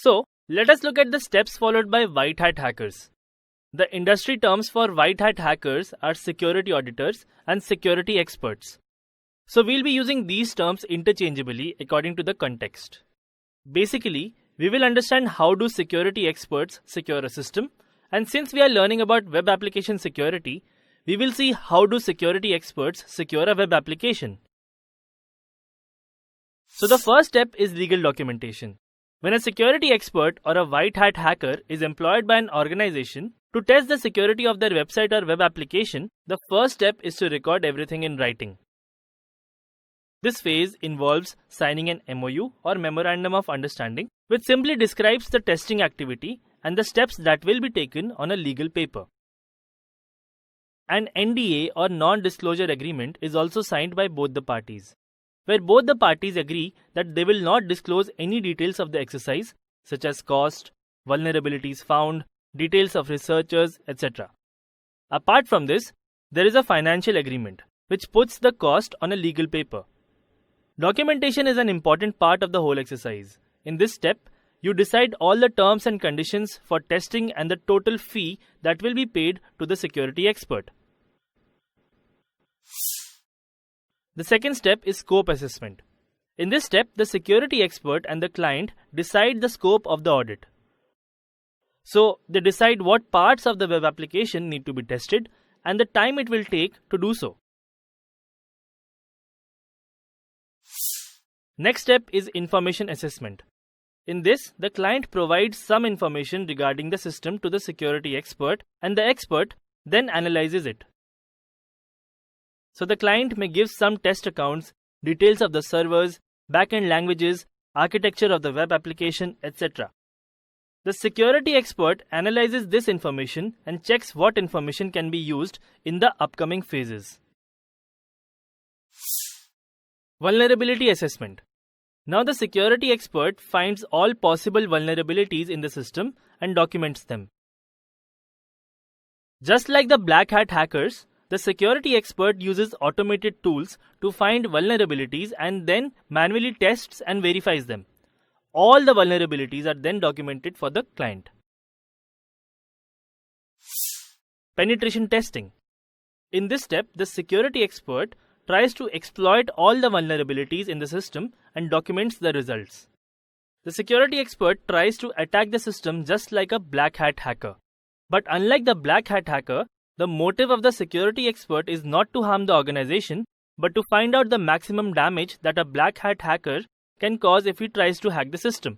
So, let us look at the steps followed by white hat hackers. The industry terms for white hat hackers are security auditors and security experts. So, we'll be using these terms interchangeably according to the context. Basically, we will understand how do security experts secure a system, and since we are learning about web application security, we will see how do security experts secure a web application. So the first step is legal documentation. When a security expert or a white hat hacker is employed by an organization to test the security of their website or web application, the first step is to record everything in writing. This phase involves signing an MOU or Memorandum of Understanding, which simply describes the testing activity and the steps that will be taken on a legal paper. An NDA or non-disclosure agreement is also signed by both the parties, where both the parties agree that they will not disclose any details of the exercise, such as cost, vulnerabilities found, details of researchers, etc. Apart from this, there is a financial agreement, which puts the cost on a legal paper. Documentation is an important part of the whole exercise. In this step, you decide all the terms and conditions for testing and the total fee that will be paid to the security expert. The second step is scope assessment. In this step, the security expert and the client decide the scope of the audit. So, they decide what parts of the web application need to be tested and the time it will take to do so. Next step is information assessment. In this, the client provides some information regarding the system to the security expert, and the expert then analyzes it. So the client may give some test accounts, details of the servers, backend languages, architecture of the web application, etc. The security expert analyzes this information and checks what information can be used in the upcoming phases. Vulnerability assessment. Now the security expert finds all possible vulnerabilities in the system and documents them. Just like the black hat hackers, the security expert uses automated tools to find vulnerabilities and then manually tests and verifies them. All the vulnerabilities are then documented for the client. Penetration testing. In this step, the security expert tries to exploit all the vulnerabilities in the system and documents the results. The security expert tries to attack the system just like a black hat hacker. But unlike the black hat hacker, the motive of the security expert is not to harm the organization, but to find out the maximum damage that a black hat hacker can cause if he tries to hack the system.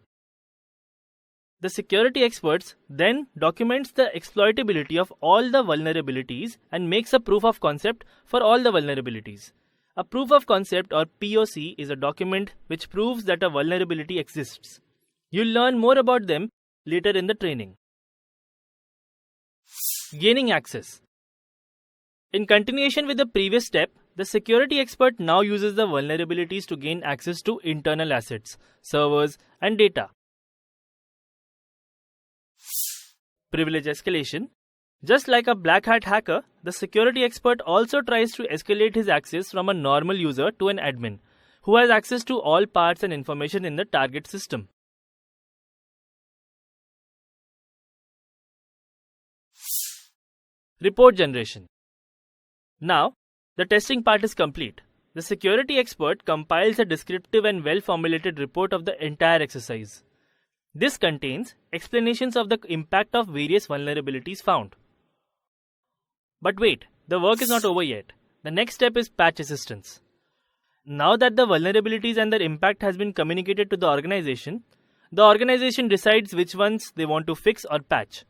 The security experts then documents the exploitability of all the vulnerabilities and makes a proof of concept for all the vulnerabilities. A proof of concept or POC is a document which proves that a vulnerability exists. You'll learn more about them later in the training. Gaining access. In continuation with the previous step, the security expert now uses the vulnerabilities to gain access to internal assets, servers, and data. Privilege escalation. Just like a black hat hacker, the security expert also tries to escalate his access from a normal user to an admin, who has access to all parts and information in the target system. Report generation. Now, the testing part is complete. The security expert compiles a descriptive and well-formulated report of the entire exercise. This contains explanations of the impact of various vulnerabilities found. But wait, the work is not over yet. The next step is patch assistance. Now that the vulnerabilities and their impact has been communicated to the organization decides which ones they want to fix or patch.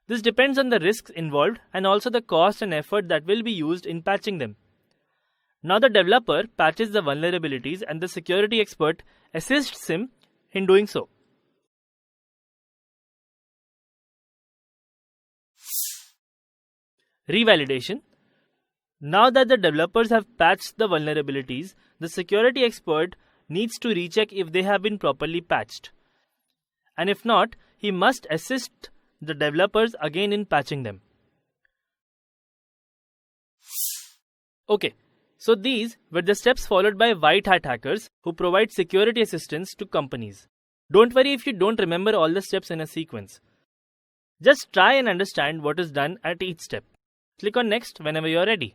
This depends on the risks involved and also the cost and effort that will be used in patching them. Now the developer patches the vulnerabilities and the security expert assists him in doing so. Revalidation. Now that the developers have patched the vulnerabilities, the security expert needs to recheck if they have been properly patched. And if not, he must assist the developers again in patching them. Okay, so these were the steps followed by white hat hackers who provide security assistance to companies. Don't worry if you don't remember all the steps in a sequence. Just try and understand what is done at each step. Click on Next whenever you are ready.